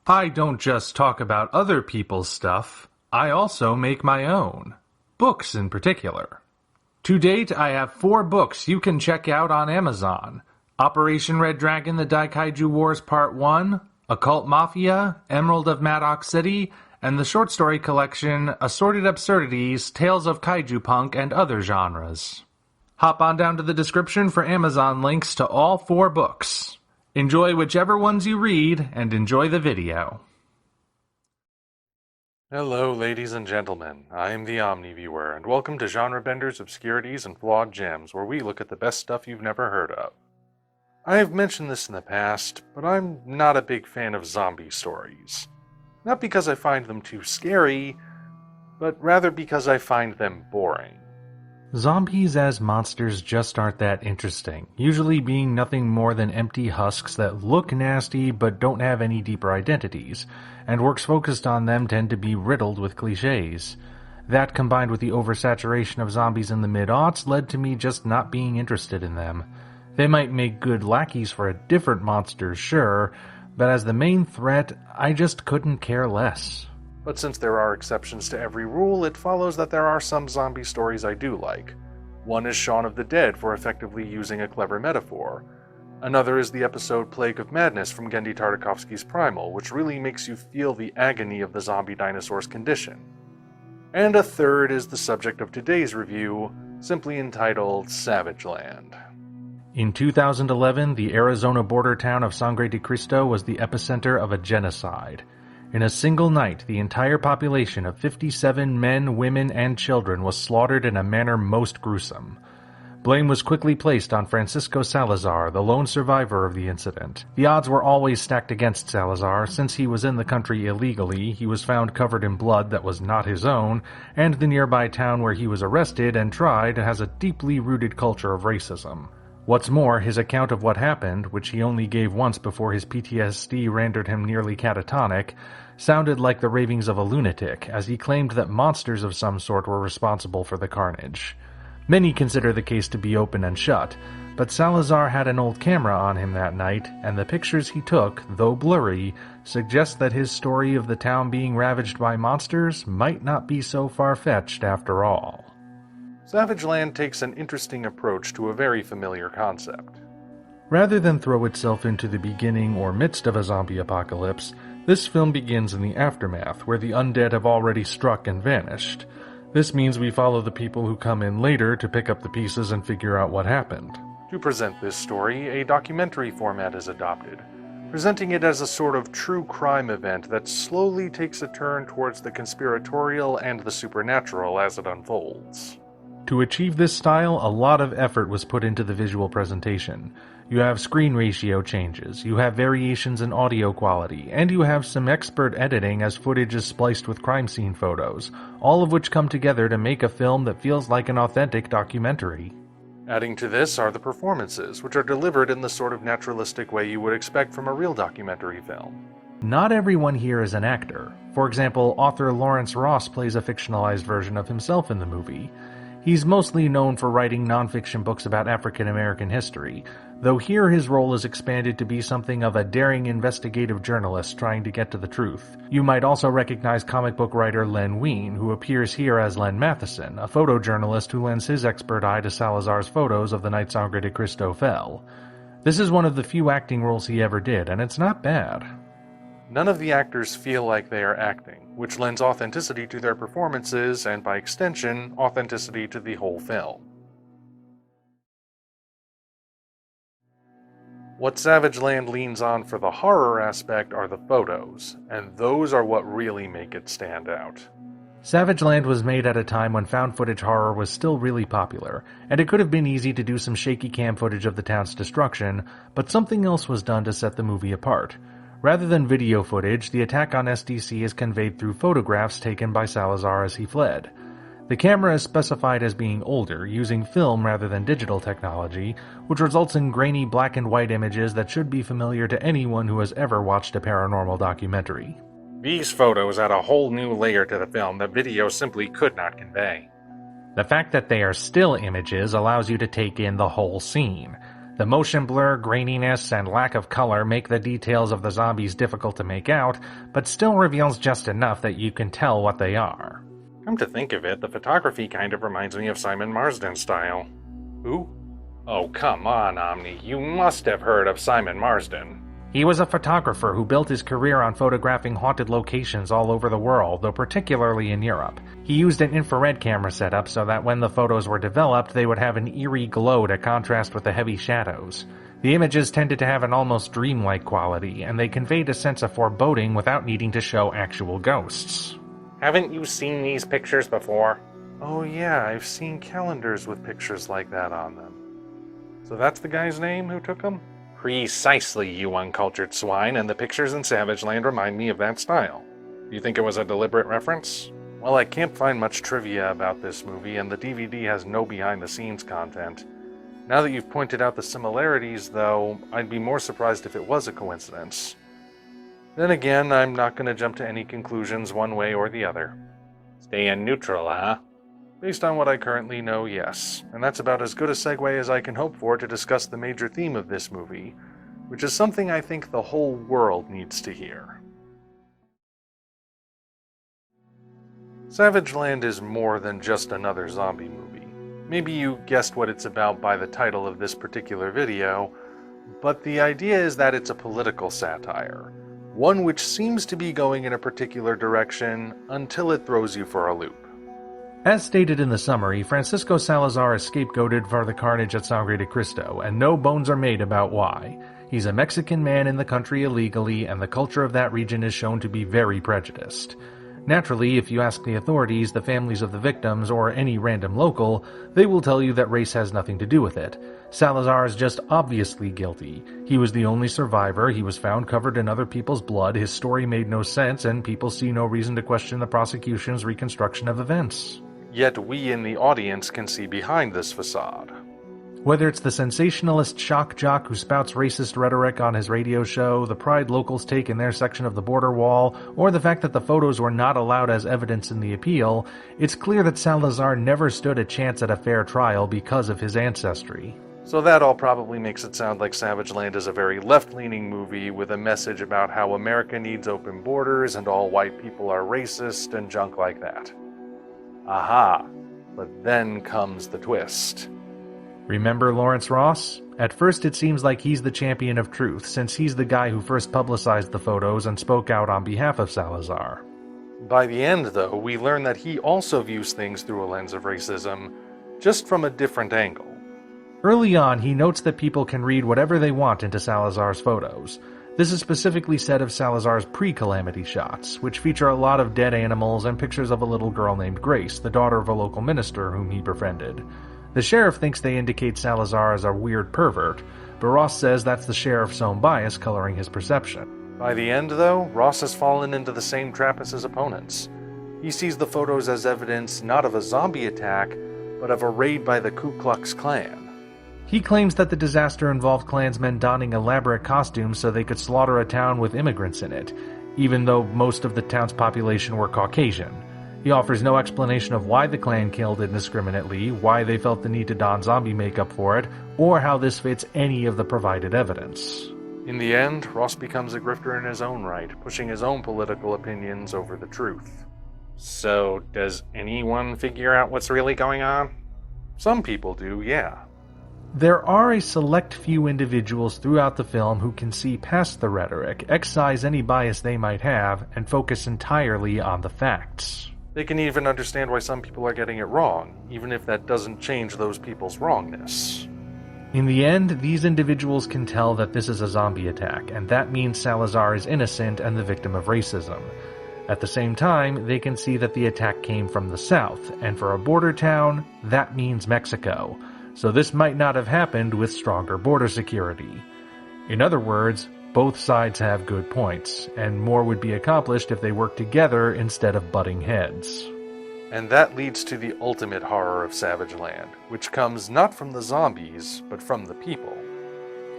I don't just talk about other people's stuff, I also make my own. Books in particular. To date, I have 4 books you can check out on Amazon. Operation Red Dragon: The Daikaiju Wars Part 1, Occult Mafia, Emerald of Maddox City, and the short story collection Assorted Absurdities, Tales of Kaiju Punk and Other Genres. Hop on down to the description for Amazon links to all 4 books. Enjoy whichever ones you read, and enjoy the video. Hello, ladies and gentlemen. I am the Omni Viewer, and welcome to Genre Benders, Obscurities, and Flawed Gems, where we look at the best stuff you've never heard of. I have mentioned this in the past, but I'm not a big fan of zombie stories. Not because I find them too scary, but rather because I find them boring. Zombies as monsters just aren't that interesting, usually being nothing more than empty husks that look nasty but don't have any deeper identities, and works focused on them tend to be riddled with cliches. That, combined with the oversaturation of zombies in the mid-aughts, led to me just not being interested in them. They might make good lackeys for a different monster, sure, but as the main threat, I just couldn't care less. But since there are exceptions to every rule, it follows that there are some zombie stories I do like. One is Shaun of the Dead for effectively using a clever metaphor. Another is the episode Plague of Madness from Genndy Tartakovsky's Primal, which really makes you feel the agony of the zombie dinosaur's condition. And a third is the subject of today's review, simply entitled Savageland. In 2011, the Arizona border town of Sangre de Cristo was the epicenter of a genocide. In a single night, the entire population of 57 men, women, and children was slaughtered in a manner most gruesome. Blame was quickly placed on Francisco Salazar, the lone survivor of the incident. The odds were always stacked against Salazar. Since he was in the country illegally, he was found covered in blood that was not his own, and the nearby town where he was arrested and tried has a deeply rooted culture of racism. What's more, his account of what happened, which he only gave once before his PTSD rendered him nearly catatonic, sounded like the ravings of a lunatic, as he claimed that monsters of some sort were responsible for the carnage. Many consider the case to be open and shut, but Salazar had an old camera on him that night, and the pictures he took, though blurry, suggest that his story of the town being ravaged by monsters might not be so far-fetched after all. Savageland takes an interesting approach to a very familiar concept. Rather than throw itself into the beginning or midst of a zombie apocalypse, this film begins in the aftermath, where the undead have already struck and vanished. This means we follow the people who come in later to pick up the pieces and figure out what happened. To present this story, a documentary format is adopted, presenting it as a sort of true crime event that slowly takes a turn towards the conspiratorial and the supernatural as it unfolds. To achieve this style, a lot of effort was put into the visual presentation. You have screen ratio changes, you have variations in audio quality, and you have some expert editing as footage is spliced with crime scene photos, all of which come together to make a film that feels like an authentic documentary. Adding to this are the performances, which are delivered in the sort of naturalistic way you would expect from a real documentary film. Not everyone here is an actor. For example, author Lawrence Ross plays a fictionalized version of himself in the movie. He's mostly known for writing nonfiction books about African American history, though here his role is expanded to be something of a daring investigative journalist trying to get to the truth. You might also recognize comic book writer Len Wein, who appears here as Len Matheson, a photojournalist who lends his expert eye to Salazar's photos of the night Sangre de Cristo fell. This is one of the few acting roles he ever did, and it's not bad. None of the actors feel like they are acting, which lends authenticity to their performances and, by extension, authenticity to the whole film. What Savageland leans on for the horror aspect are the photos, and those are what really make it stand out. Savageland was made at a time when found footage horror was still really popular, and it could have been easy to do some shaky cam footage of the town's destruction, but something else was done to set the movie apart. Rather than video footage, the attack on SDC is conveyed through photographs taken by Salazar as he fled. The camera is specified as being older, using film rather than digital technology, which results in grainy black and white images that should be familiar to anyone who has ever watched a paranormal documentary. These photos add a whole new layer to the film that video simply could not convey. The fact that they are still images allows you to take in the whole scene. The motion blur, graininess, and lack of color make the details of the zombies difficult to make out, but still reveals just enough that you can tell what they are. Come to think of it, the photography kind of reminds me of Simon Marsden's style. Who? Oh, come on, Omni. You must have heard of Simon Marsden. He was a photographer who built his career on photographing haunted locations all over the world, though particularly in Europe. He used an infrared camera setup so that when the photos were developed, they would have an eerie glow to contrast with the heavy shadows. The images tended to have an almost dreamlike quality, and they conveyed a sense of foreboding without needing to show actual ghosts. Haven't you seen these pictures before? Oh yeah, I've seen calendars with pictures like that on them. So that's the guy's name who took them? Precisely, you uncultured swine, and the pictures in Savageland remind me of that style. Do you think it was a deliberate reference? Well, I can't find much trivia about this movie, and the DVD has no behind-the-scenes content. Now that you've pointed out the similarities, though, I'd be more surprised if it was a coincidence. Then again, I'm not going to jump to any conclusions one way or the other. Staying neutral, huh? Based on what I currently know, yes. And that's about as good a segue as I can hope for to discuss the major theme of this movie, which is something I think the whole world needs to hear. Savageland is more than just another zombie movie. Maybe you guessed what it's about by the title of this particular video, but the idea is that it's a political satire, one which seems to be going in a particular direction until it throws you for a loop. As stated in the summary, Francisco Salazar is scapegoated for the carnage at Sangre de Cristo, and no bones are made about why. He's a Mexican man in the country illegally, and the culture of that region is shown to be very prejudiced. Naturally, if you ask the authorities, the families of the victims, or any random local, they will tell you that race has nothing to do with it. Salazar is just obviously guilty. He was the only survivor, he was found covered in other people's blood, his story made no sense, and people see no reason to question the prosecution's reconstruction of events. Yet we in the audience can see behind this facade. Whether it's the sensationalist shock jock who spouts racist rhetoric on his radio show, the pride locals take in their section of the border wall, or the fact that the photos were not allowed as evidence in the appeal, it's clear that Salazar never stood a chance at a fair trial because of his ancestry. So that all probably makes it sound like Savageland is a very left-leaning movie with a message about how America needs open borders and all white people are racist and junk like that. Aha! But then comes the twist. Remember Lawrence Ross? At first it seems like he's the champion of truth, since he's the guy who first publicized the photos and spoke out on behalf of Salazar. By the end, though, we learn that he also views things through a lens of racism, just from a different angle. Early on, he notes that people can read whatever they want into Salazar's photos. This is specifically said of Salazar's pre-calamity shots, which feature a lot of dead animals and pictures of a little girl named Grace, the daughter of a local minister whom he befriended. The sheriff thinks they indicate Salazar as a weird pervert, but Ross says that's the sheriff's own bias coloring his perception. By the end, though, Ross has fallen into the same trap as his opponents. He sees the photos as evidence not of a zombie attack, but of a raid by the Ku Klux Klan. He claims that the disaster involved Klansmen donning elaborate costumes so they could slaughter a town with immigrants in it, even though most of the town's population were Caucasian. He offers no explanation of why the Klan killed indiscriminately, why they felt the need to don zombie makeup for it, or how this fits any of the provided evidence. In the end, Ross becomes a grifter in his own right, pushing his own political opinions over the truth. So, does anyone figure out what's really going on? Some people do, yeah. There are a select few individuals throughout the film who can see past the rhetoric, excise any bias they might have, and focus entirely on the facts. They can even understand why some people are getting it wrong, even if that doesn't change those people's wrongness. In the end, these individuals can tell that this is a zombie attack, and that means Salazar is innocent and the victim of racism. At the same time, they can see that the attack came from the south, and for a border town, that means Mexico. So this might not have happened with stronger border security. In other words, both sides have good points, and more would be accomplished if they worked together instead of butting heads. And that leads to the ultimate horror of Savageland, which comes not from the zombies, but from the people.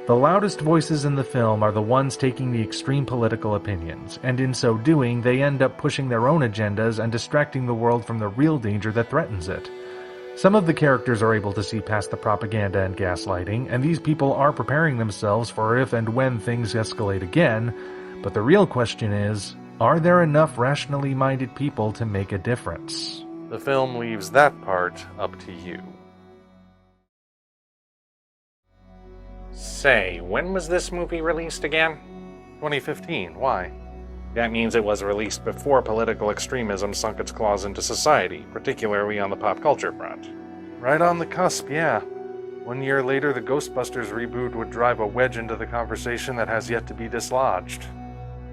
The loudest voices in the film are the ones taking the extreme political opinions, and in so doing, they end up pushing their own agendas and distracting the world from the real danger that threatens it. Some of the characters are able to see past the propaganda and gaslighting, and these people are preparing themselves for if and when things escalate again, but the real question is, are there enough rationally minded people to make a difference? The film leaves that part up to you. Say, when was this movie released again? 2015, why? That means it was released before political extremism sunk its claws into society, particularly on the pop culture front. Right on the cusp, yeah. 1 year later, the Ghostbusters reboot would drive a wedge into the conversation that has yet to be dislodged.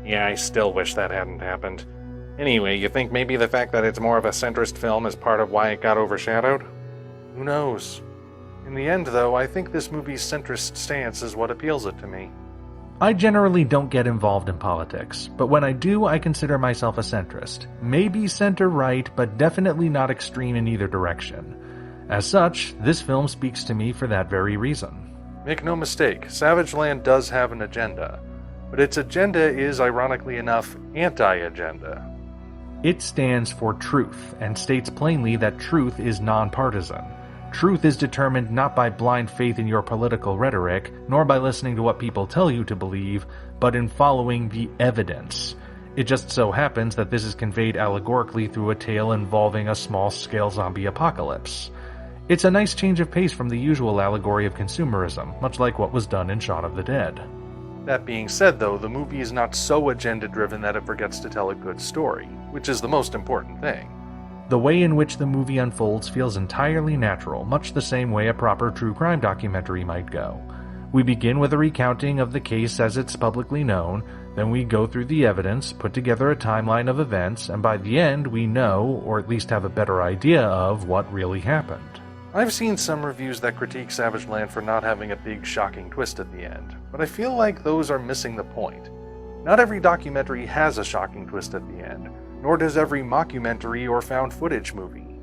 Yeah, I still wish that hadn't happened. Anyway, you think maybe the fact that it's more of a centrist film is part of why it got overshadowed? Who knows? In the end, though, I think this movie's centrist stance is what appeals it to me. I generally don't get involved in politics, but when I do, I consider myself a centrist. Maybe center-right, but definitely not extreme in either direction. As such, this film speaks to me for that very reason. Make no mistake, Savageland does have an agenda, but its agenda is, ironically enough, anti-agenda. It stands for truth, and states plainly that truth is nonpartisan. Truth is determined not by blind faith in your political rhetoric, nor by listening to what people tell you to believe, but in following the evidence. It just so happens that this is conveyed allegorically through a tale involving a small-scale zombie apocalypse. It's a nice change of pace from the usual allegory of consumerism, much like what was done in Shaun of the Dead. That being said, though, the movie is not so agenda-driven that it forgets to tell a good story, which is the most important thing. The way in which the movie unfolds feels entirely natural, much the same way a proper true crime documentary might go. We begin with a recounting of the case as it's publicly known, then we go through the evidence, put together a timeline of events, and by the end we know, or at least have a better idea of, what really happened. I've seen some reviews that critique Savageland for not having a big shocking twist at the end, but I feel like those are missing the point. Not every documentary has a shocking twist at the end, nor does every mockumentary or found footage movie.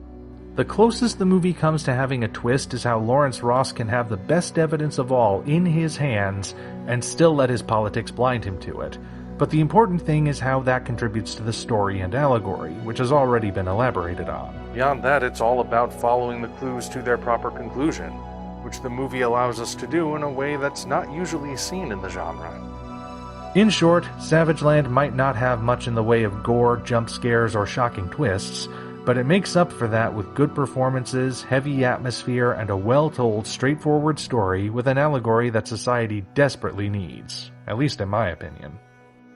The closest the movie comes to having a twist is how Lawrence Ross can have the best evidence of all in his hands and still let his politics blind him to it. But the important thing is how that contributes to the story and allegory, which has already been elaborated on. Beyond that, it's all about following the clues to their proper conclusion, which the movie allows us to do in a way that's not usually seen in the genre. In short, Savageland might not have much in the way of gore, jump scares, or shocking twists, but it makes up for that with good performances, heavy atmosphere, and a well-told, straightforward story with an allegory that society desperately needs, at least in my opinion.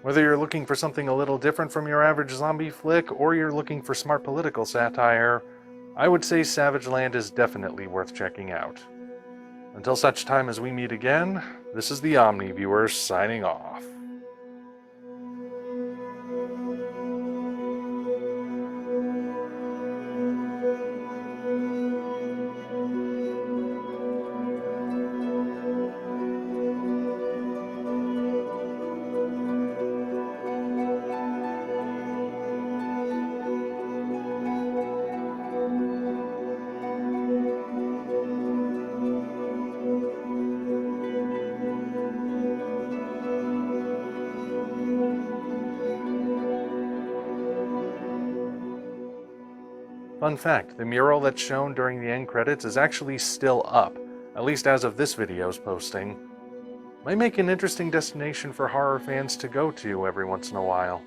Whether you're looking for something a little different from your average zombie flick, or you're looking for smart political satire, I would say Savageland is definitely worth checking out. Until such time as we meet again, this is the Omni Viewer signing off. Fun fact, the mural that's shown during the end credits is actually still up, at least as of this video's posting. Might make an interesting destination for horror fans to go to every once in a while.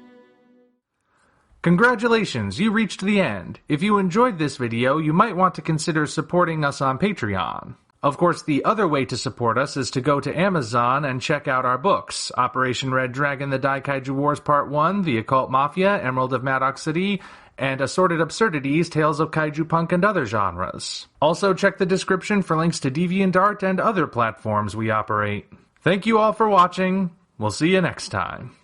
Congratulations, you reached the end. If you enjoyed this video, you might want to consider supporting us on Patreon. Of course, the other way to support us is to go to Amazon and check out our books, Operation Red Dragon, The Daikaiju Wars Part 1, The Occult Mafia, Emerald of Maddox City, and Assorted Absurdities, Tales of Kaiju Punk and Other Genres. Also check the description for links to DeviantArt and other platforms we operate. Thank you all for watching. We'll see you next time.